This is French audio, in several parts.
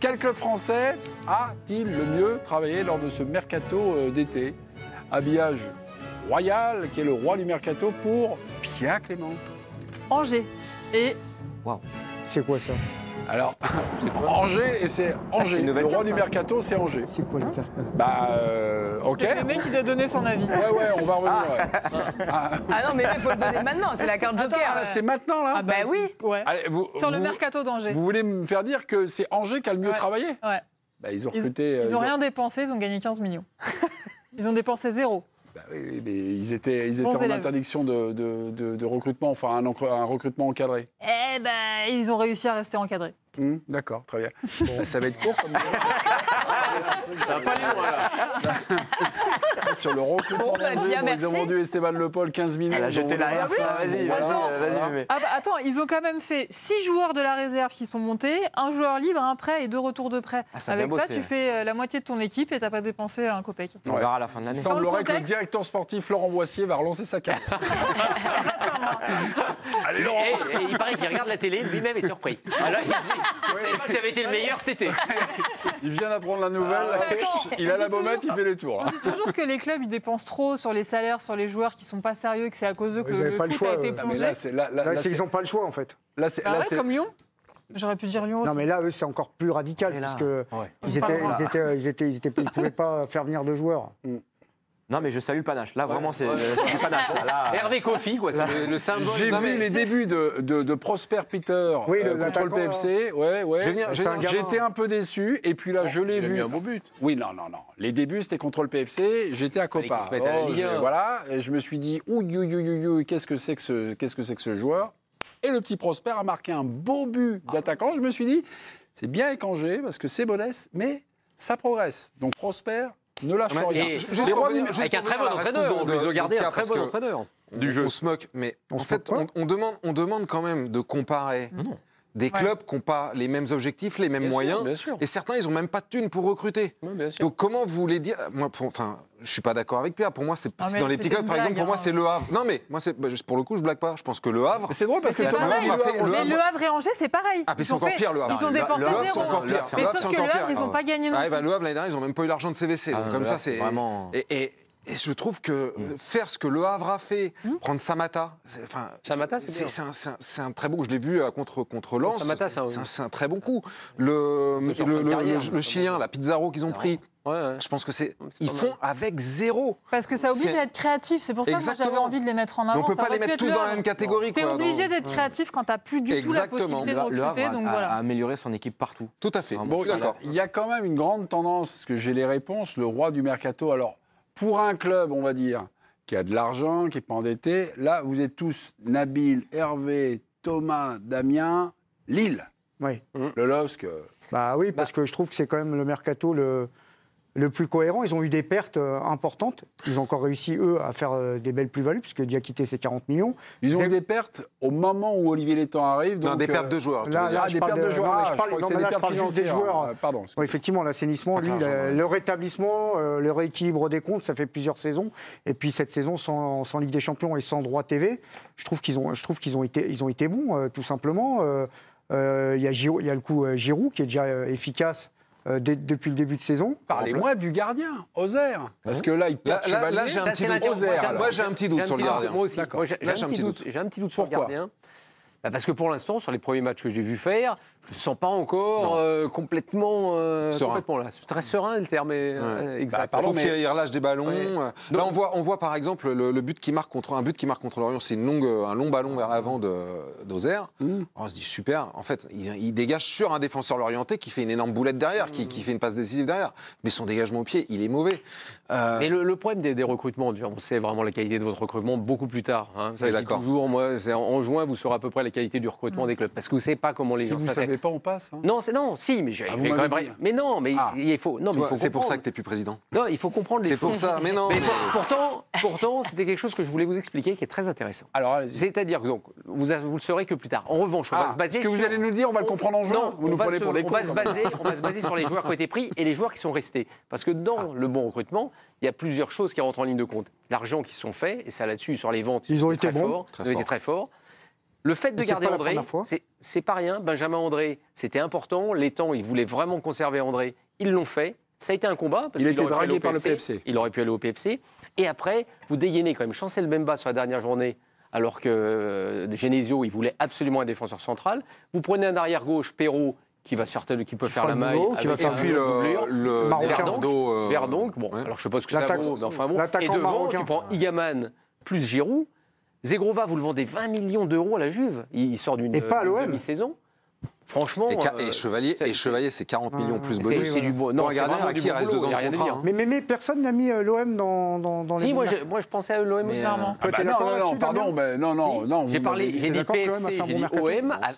Quel club français a-t-il le mieux travaillé lors de ce mercato d'été? Habillage royal, qui est le roi du mercato pour Pia Clément. Angers. Et Waouh. C'est quoi ça? Alors, Angers, et c'est Angers. une Le nouvelle roi carte, du ça. mercato, c'est Angers. C'est quoi les cartes? Bah, ok. c'est le mec qui t'a donné son avis. Ouais, on va revenir. Ouais. Ah non, mais il faut le donner maintenant, c'est la carte Joker. Ah, c'est maintenant, là. Ah bah oui. Ouais. Allez, Sur le mercato d'Angers. Vous voulez me faire dire que c'est Angers qui a le mieux Ouais. travaillé? Ouais. Bah, ils ont recruté. Ils n'ont rien dépensé, ils ont gagné 15 millions. Ils ont dépensé 0. Bah oui, mais ils étaient Bons en élèves. interdiction de recrutement, enfin un recrutement encadré. Eh ben, ils ont réussi à rester encadrés. D'accord, très bien. Bon, ça va être court comme Ça va pas aller loin, là. sur le recrutement Bon, bah, d'Angers. bien, Bon, ils ont merci. vendu Esteban Le Paul 15 millions. Elle a jeté donc, l'arrière, voilà, ça. Vas-y, voilà. vas-y, Mémé. Ah bah attends, ils ont quand même fait 6 joueurs de la réserve qui sont montés, un joueur libre, un prêt et 2 retours de prêt. Ah, ça a Avec bien ça, bossé. tu fais la moitié de ton équipe et t'as pas dépensé un copec. On verra à la fin de l'année. Il Dans le semblerait que le contexte- directeur sportif Laurent Boissier va relancer sa carte. Allez, Laurent. Et il paraît qu'il regarde la télé, lui-même est surpris. Alors, il dit, je savais pas que j'avais été le meilleur cet été. Il vient d'apprendre la nouvelle. attends, Il a on la dit bommette, il toujours- fait les tours. On dit toujours que les clubs ils dépensent trop sur les salaires, sur les joueurs qui sont pas sérieux, que c'est à cause d'eux que Ils avaient le pas le foot choix, a été eux. Ah, mais plongé. là, c'est Là, ils n'ont pas le choix, en fait. là, c'est Bah là, ouais, c'est- comme Lyon. J'aurais pu dire Lyon aussi. Non, mais là, eux, c'est encore plus radical, Et là, parce ouais. qu'ils ils pouvaient pas faire venir de joueurs. Non, mais je salue le panache. Là, vraiment, c'est du panache. Là. Hervé Kofi, quoi, c'est le symbole. J'ai Non, vu mais- les débuts de Prosper Peter Oui, contre le l'attaquant, PFC. Ouais. Je vais venir- C'est un gamin. J'étais un peu déçu et puis là je l'ai il a vu. mis un beau but. Oui, non. Les débuts c'était contre le PFC. J'étais à Fallait Copa. qu'il se mette à la Ligue 1. Voilà. Et je me suis dit ouh, qu'est-ce que c'est que ce joueur. Et le petit Prosper a marqué un beau but d'attaquant. Je me suis dit c'est bien avec Angers parce que c'est modeste, mais ça progresse. Donc Prosper ne lâche Mais rien. Et- juste Les pour rois revenir- du- juste Avec un pour très bon revenir à la entraîneur. réponse Ils ont gardé un Pierre, très parce bon que entraîneur. du jeu. On se moque, mais On en se fait, moque pas. on demande quand même de comparer des clubs qui n'ont pas les mêmes objectifs, les mêmes Bien sûr, moyens. bien sûr. Et certains, ils n'ont même pas de thunes pour recruter. Oui, bien sûr. Donc comment vous voulez dire moi, enfin, je suis pas d'accord avec Pierre. Pour moi, c'est mais dans les petits c'était clubs. une Par exemple, blague, pour moi, hein. c'est Le Havre. Non, mais moi, pour le coup, je blague pas. Je pense que Le Havre. Mais c'est drôle parce que C'est Thomas pareil. Le Havre, Le Mais Havre- Le Havre et Angers, c'est pareil. Ah, mais Ils c'est ont encore pire, Le Havre. Ils ont Le dépensé Havre, c'est 0. encore pire. Mais Le Havre, sauf c'est que Le encore Havre, pire. ils n'ont pas gagné non Ah, plus. bah, Le Havre, l'année dernière, ils n'ont même pas eu l'argent de CVC. Donc, comme Le ça, Havre, c'est vraiment- Et je trouve que faire ce que Le Havre a fait, prendre Samata, enfin, Samata, c'est bien. c'est un très bon. Je l'ai vu contre Lens. Samata, c'est un très bon coup. Le sortir de carrière, le Chilien, la Pizarro qu'ils ont pris. Ouais. Je pense que C'est ils pas font mal. avec zéro. Parce que ça oblige C'est- à être créatif. C'est pour ça que moi, j'avais Exactement. envie de les mettre en Mais avant. on peut Ça pas aurait les pu mettre être tous Le dans la Havre. même catégorie. T'es quoi, obligé dans- d'être créatif quand t'as plus du tout la Exactement. possibilité de Le Havre recruter. Donc a voilà. amélioré son équipe partout. Tout à fait. Bon, Bon, je suis d'accord. Il y a quand même une grande tendance, parce que j'ai les réponses, le roi du mercato. Alors, pour un club, on va dire, qui a de l'argent, qui n'est pas endetté, là, vous êtes tous Nabil, Hervé, Thomas, Damien, Lille. Oui. Le LOSC. Bah oui, parce que je trouve que c'est quand même le mercato le plus cohérent. Ils ont eu des pertes importantes. Ils ont encore réussi, eux, à faire des belles plus-values, puisque Diakité, c'est 40 millions. Ils ont eu C'est- des pertes au moment où Olivier Létang arrive. Non, Donc, des pertes de joueurs. tu là, veux dire. là, des je parle pertes de de- joueurs. non, mais Ah, je je parle- crois que non, c'est mais des là, je pertes parle juste des financières. joueurs. Pardon. Oui, effectivement, l'assainissement, lui, Argent, ouais. le rétablissement, le rééquilibre des comptes, ça fait plusieurs saisons. Et puis cette saison sans Ligue des Champions et sans droit TV, je trouve qu'ils ont été bons, tout simplement. Il y a le coup Giroud qui est déjà efficace depuis le début de saison. Parlez-moi du gardien, Ozer. Parce que là, il perd Là, j'ai un Ça, petit c'est doute. l'interrogation. Moi, j'ai un petit doute sur le gardien. Moi aussi. D'accord. Moi, j'ai Là, un petit doute. J'ai un petit doute sur le Pourquoi gardien. Bah, parce que pour l'instant, sur les premiers matchs que j'ai vu faire, je ne sens pas encore complètement Serein. là. C'est très serein le terme est exact. Je Pardon, trouve mais- qu'il relâche des ballons. Ouais. Là, on voit par exemple le but qui marque contre Lorient, c'est un long ballon vers l'avant d'Ozer. On se dit super. En fait, il dégage sur un défenseur lorientais qui fait une énorme boulette derrière, qui fait une passe décisive derrière. Mais son dégagement au pied, il est mauvais. Mais le problème des recrutements, on sait vraiment la qualité de votre recrutement beaucoup plus tard. Hein. Ça, Oui, je dis d'accord. toujours, moi, en juin, vous saurez à peu près la qualité du recrutement des clubs. Parce que vous ne savez pas comment les Si gens vous ne s'attaquent. savez pas, on passe. hein. Non, si, mais vous quand m'avez même. dit. Mais non, mais Ah. il faut. Non, Tu mais il vois, faut c'est pour ça comprendre. que tu n'es plus président. Non, il faut comprendre les C'est pour choses. ça, mais non. Mais pourtant, c'était quelque chose que je voulais vous expliquer qui est très intéressant. Alors, allez-y. C'est-à-dire que donc, vous le saurez que plus tard. En revanche, on va se baser ce que vous sur- allez nous dire, on va le comprendre en juin. Non, Vous nous prenez pour des on cons. va se baser sur les joueurs qui ont été pris et les joueurs qui sont restés. Parce que dans le bon recrutement, il y a plusieurs choses qui rentrent en ligne de compte. L'argent qui sont faits, et ça là-dessus, sur les ventes, Ils ont c'est été très bons. fort, Très ils ont été fort. très forts. Le fait de Mais c'est garder pas la André, première fois. c'est pas rien. Benjamin André, c'était important. Les temps, ils voulaient vraiment conserver André. Ils l'ont fait. Ça a été un combat. Parce Il a qu'il été aurait pu aller dragué au par le PFC. Il aurait pu aller au PFC. Et après, vous dégainez quand même Chancel Bemba sur la dernière journée, alors que Genesio, il voulait absolument un défenseur central. Vous prenez un arrière-gauche, Perrault, qui peut faire fera la le maille. boulot, qui va avec faire un Et puis doublure. le Marocain. Verdonk, bon, ouais. alors je sais pas ce que ça L'attaque- vaut, mais enfin bon. Et l'attaquant devant, marocain. tu prends Igaman plus Giroud. Zegrova, vous le vendez 20 millions d'euros à la Juve. Il sort d'une Et pas à l'OM. demi-saison. Franchement. Et Chevalier, c'est 40 millions plus c'est bonus. du beau. Non, Non, c'est regardez, vraiment à du qui il bon reste boulot, 2 ans il y a de rien à contrat. dire. hein. Mais personne n'a mis l'OM dans les. Si, moi je pensais à l'OM aussi. Bizarrement. Ah bah t'es non, d'accord non, là-dessus, pardon, Damien non. J'ai parlé, j'ai dit d'accord que l'OM a PFC, fait un j'ai bon dit mercato.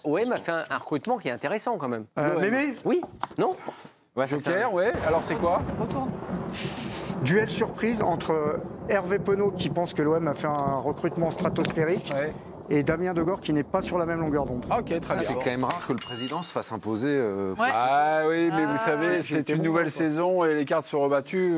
OM a fait un recrutement qui est intéressant quand même. Mémé, Oui, non Ouais, ça, c'est Joker, ouais. Alors c'est quoi? Retourne. duel surprise entre Hervé Penaud qui pense que l'OM a fait un recrutement stratosphérique Ouais. et Damien Degore qui n'est pas sur la même longueur d'onde. Ok, très Ah, bien. c'est quand même rare que le président se fasse imposer. Ouais. Ah oui, mais vous savez, c'est j'étais une bon, nouvelle quoi. saison et les cartes sont rebattues.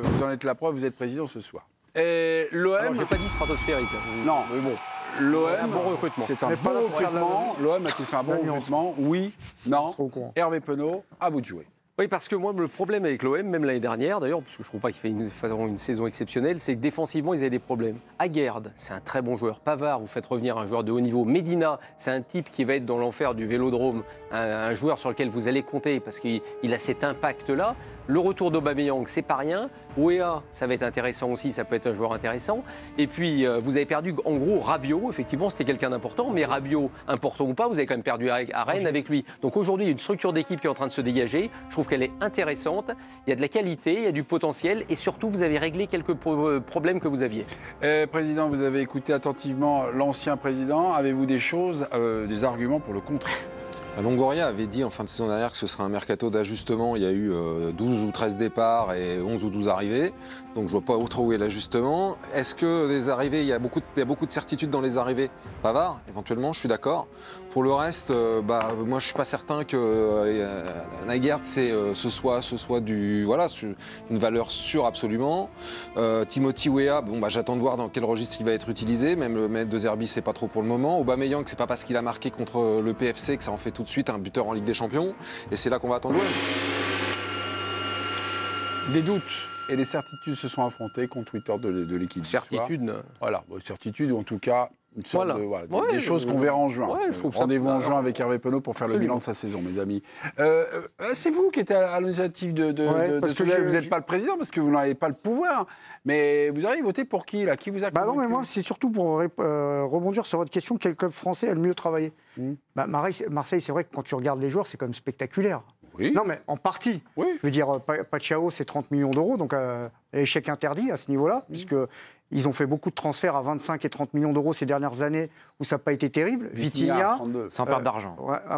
Vous en êtes la preuve, vous êtes président ce soir. Et Alors, l'OM, j'ai pas dit stratosphérique. non, Mais bon. l'OM, Un bon recrutement. c'est un Mais pas bon là pour faire de la- recrutement. L'OM a-t-il fait un bon la nuance. recrutement? Oui, non. sera au courant. Hervé Penaud, à vous de jouer. Oui, parce que moi, le problème avec l'OM, même l'année dernière, d'ailleurs, parce que je ne trouve pas qu'il fait une saison exceptionnelle, c'est que défensivement, ils avaient des problèmes. Aguerd, c'est un très bon joueur. Pavard, vous faites revenir un joueur de haut niveau. Medina, c'est un type qui va être dans l'enfer du vélodrome, un joueur sur lequel vous allez compter parce qu'il a cet impact-là. Le retour d'Aubameyang, c'est pas rien. Ouéa, ça va être intéressant aussi, ça peut être un joueur intéressant. Et puis, vous avez perdu, en gros, Rabiot. Effectivement, c'était quelqu'un d'important, mais Rabiot, important ou pas, vous avez quand même perdu à Rennes avec lui. Donc aujourd'hui, il y a une structure d'équipe qui est en train de se dégager. Je trouve qu'elle est intéressante. Il y a de la qualité, il y a du potentiel, et surtout, vous avez réglé quelques problèmes que vous aviez. Président, vous avez écouté attentivement l'ancien président. Avez-vous des choses, des arguments pour le contrer? Longoria avait dit en fin de saison dernière que ce serait un mercato d'ajustement. Il y a eu 12 ou 13 départs et 11 ou 12 arrivées. Donc je vois pas trop où est l'ajustement. Est-ce que les arrivées, il y a beaucoup de certitudes dans les arrivées? Pavard, éventuellement, je suis d'accord. Pour le reste, moi je suis pas certain que Aguerd ce soit une valeur sûre absolument. Timothy Weah, j'attends de voir dans quel registre il va être utilisé. Même le maître de Zerbi, c'est pas trop pour le moment. Aubameyang, c'est pas parce qu'il a marqué contre le PFC que ça en fait tout de suite un buteur en Ligue des Champions. Et c'est là qu'on va attendre l'OM. Des doutes et des certitudes se sont affrontés contre Twitter de l'équipe. du soir. Certitude. Voilà, certitude ou en tout cas une sorte Voilà. des Ouais, choses qu'on verra en juin. ouais, je trouve ça- Rendez-vous en juin avec Hervé Penaud pour faire le bilan de sa saison, mes amis. C'est vous qui êtes à l'initiative de parce que cela. je- Vous n'êtes pas le président parce que vous n'avez pas le pouvoir. Mais vous auriez voté pour qui là? Qui vous a Bah non, convaincu? mais moi, c'est surtout pour rebondir sur votre question, quel club français a le mieux travaillé Marseille, c'est vrai que quand tu regardes les joueurs, c'est quand même spectaculaire. Oui. Non, mais en partie. Oui. Je veux dire, Pachao, c'est 30 millions d'euros, donc échec interdit à ce niveau-là, puisqu'ils ont fait beaucoup de transferts à 25 et 30 millions d'euros ces dernières années où ça n'a pas été terrible. Vitinha, 32. Sans perdre d'argent.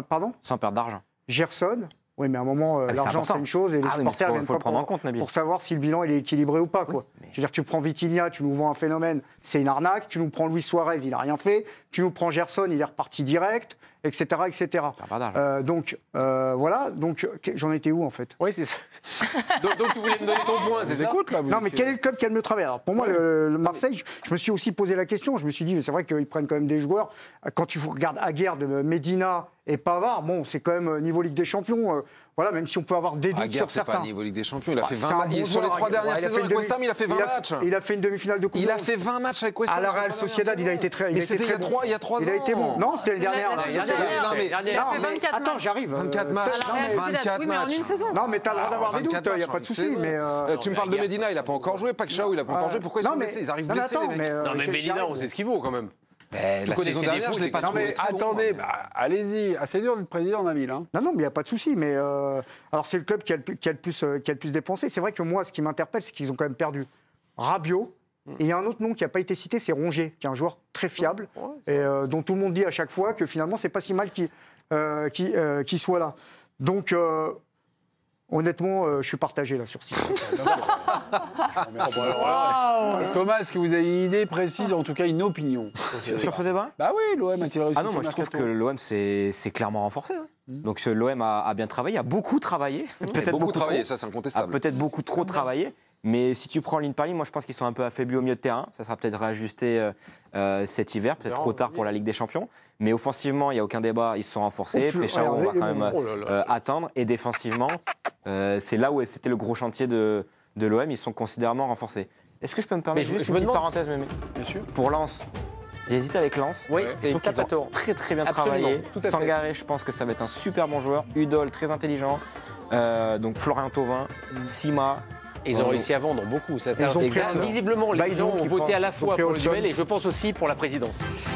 pardon Sans perdre d'argent. Gerson. Oui, mais à un moment, c'est l'argent, important. c'est une chose et les Ah oui, mais supporters faut viennent le pas prendre en compte, Nabil. pour savoir si le bilan il est équilibré ou pas. Quoi. mais- Je veux dire, tu prends Vitinha, tu nous vends un phénomène, c'est une arnaque. Tu nous prends Luis Suarez, il n'a rien fait. Tu nous prends Gerson, il est reparti direct, etc. etc. Pas d'argent. Voilà, donc j'en étais où en fait? Oui, c'est ça. donc tu voulais me donner ton point, c'est Vous ça? écoute là vous Non, mais quel est le club qui a le mieux travaillé? Alors, pour moi, le Marseille, je me suis aussi posé la question. Je me suis dit, mais c'est vrai qu'ils prennent quand même des joueurs. Quand tu regardes Aguerd, Medina et Pavard, bon, c'est quand même niveau Ligue des Champions. Voilà, même si on peut avoir des doutes Aguerd, sur c'est pas certains. niveau Ligue des Champions. Il a fait C'est 20 un matchs. bon Sur les joueur, 3 dernières il a fait saisons une avec West Ham, il a fait 20 matchs. Il a fait une demi-finale de Coupe Il du a Monde. fait 20 matchs avec West Ham. À la sur les Real 3 Sociedad, dernières il a été très, Mais c'était très bon. il y a 3 ans. Il a été bon. Non, c'était l'année dernière. La là. dernière, Non, mais- il a fait mais 24 attends, matchs. j'arrive. 24 matchs. À la Real Sociedad. 24 Oui, mais en matchs. une saison. Non, mais t'as le droit d'avoir des doutes, 24 il n'y a matchs, pas de souci. c'est Mais Tu me parles de Medina, il n'a pas encore joué. Pacquiao, il n'a pas encore joué. Pourquoi ils non, sont mais- blessés? Ils arrivent non, mais blessés, attends, les mecs. Non, mais j'y Medina, arrive. on sait ce qu'il vaut quand même. La connais saison ses dernière, défauts, je l'ai c'est pas que- trouvé. mais très bon. Attendez, allez-y. C'est dur d'être président, Nabil. Hein. Non, mais il n'y a pas de souci. Mais alors, c'est le club qui a le plus dépensé. C'est vrai que moi, ce qui m'interpelle, c'est qu'ils ont quand même perdu Rabiot. Et il y a un autre nom qui n'a pas été cité, c'est Rongier, qui est un joueur très fiable et dont tout le monde dit à chaque fois que finalement, c'est pas si mal qu'il soit là. Donc, honnêtement, je suis partagé là sur ce Thomas, est-ce que vous avez une idée précise, en tout cas une opinion Sur ce débat? Bah oui, l'OM a-t-il réussi Ah non, son moi je trouve mercato que l'OM c'est clairement renforcé. Hein. Donc l'OM a bien travaillé, a beaucoup travaillé. Peut-être Beaucoup travaillé, trop. ça c'est A incontestable. peut-être beaucoup trop travaillé. Mais si tu prends ligne par ligne, moi je pense qu'ils sont un peu affaiblis au milieu de terrain. Ça sera peut-être réajusté cet hiver, peut-être trop tard pour la Ligue des Champions. Mais offensivement, il n'y a aucun débat, ils se sont renforcés. Péchard, on va quand même attendre. Et défensivement, c'est là où c'était le gros chantier de l'OM. Ils sont considérablement renforcés. Est-ce que je peux me permettre juste une petite parenthèse, Bien sûr. pour Lens? J'hésite avec Lens. Oui, Je c'est trouve qu'ils ont 4 très bien Absolument, travaillé. tout à fait. Sangaré, je pense que ça va être un super bon joueur. Udol, très intelligent. Donc Florian Thauvin, Sima. Et ils ont réussi à vendre beaucoup. Ils ont pris Visiblement, les Baïdou gens ont qui voté pense. à la fois Donc, pour le Olson. duel et je pense aussi pour la présidence.